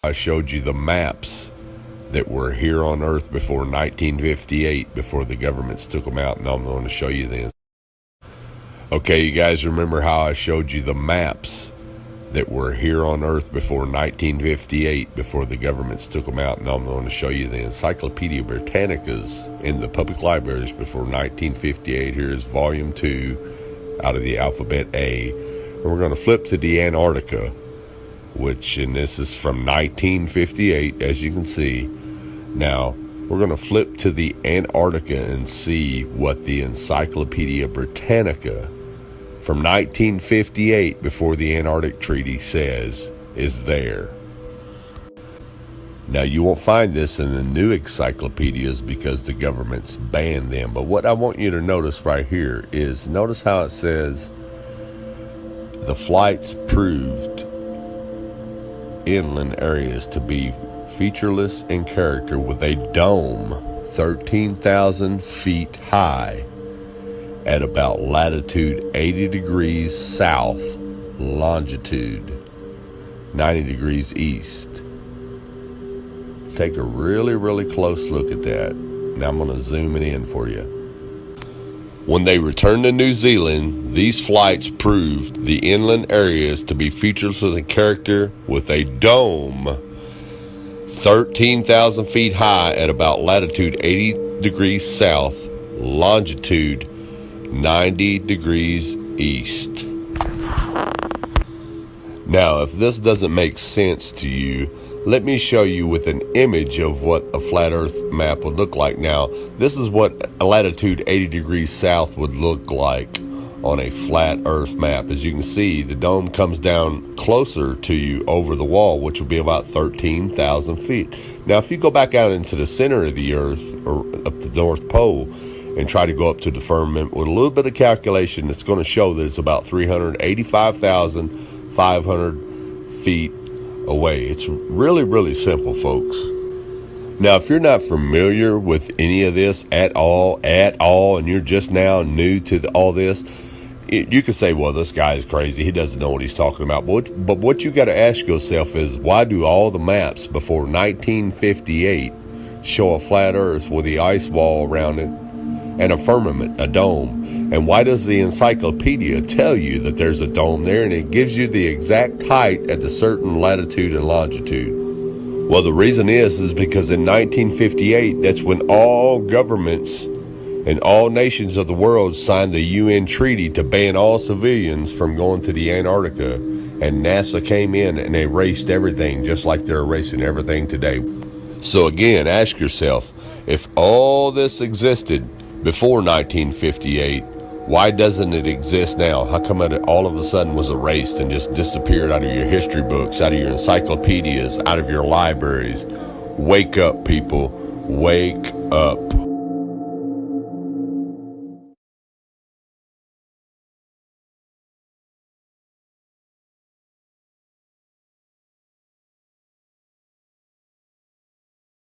I showed you the maps that were here on Earth before 1958, before the governments took them out, and I'm going to show you then. Okay, you guys remember how I showed you the maps that were here on Earth before 1958, before the governments took them out, and I'm going to show you the Encyclopedia Britannicas in the public libraries before 1958. Here's volume 2 out of the alphabet A, and we're going to flip to the Antarctica, and this is from 1958, as you can see. Now we're going to flip to the Antarctica and see what the Encyclopedia Britannica from 1958, before the Antarctic Treaty, says is there. Now you won't find this in the new encyclopedias because the government's banned them, but what I want you to notice right here is, notice how it says the flights proved inland areas to be featureless in character, with a dome 13,000 feet high at about latitude 80 degrees south, longitude 90 degrees east. Take a really close look at that. Now I'm going to zoom it in for you. When they returned to New Zealand, these flights proved the inland areas to be featureless in character, with a dome 13,000 feet high at about latitude 80 degrees south, longitude 90 degrees east. Now, if this doesn't make sense to you, let me show you with an image of what a flat earth map would look like. Now, this is what a latitude 80 degrees south would look like on a flat earth map. As you can see, the dome comes down closer to you over the wall, which will be about 13,000 feet. Now, if you go back out into the center of the earth, or up the North Pole, and try to go up to the firmament with a little bit of calculation, it's going to show that it's about 385,500 feet away. It's really simple, folks. Now, if you're not familiar with any of this at all, and you're just now new to all this, you could say, well, this guy is crazy, he doesn't know what he's talking about. But what you got to ask yourself is, why do all the maps before 1958 show a flat earth with the ice wall around it and a firmament, a dome? And why does the encyclopedia tell you that there's a dome there, and it gives you the exact height at a certain latitude and longitude? Well, the reason is because in 1958, that's when all governments and all nations of the world signed the UN treaty to ban all civilians from going to the Antarctica, and NASA came in and erased everything, just like they're erasing everything today. So again, ask yourself, if all this existed before 1958, why doesn't it exist now? How come it all of a sudden was erased and just disappeared out of your history books, out of your encyclopedias, out of your libraries? Wake up, people. Wake up.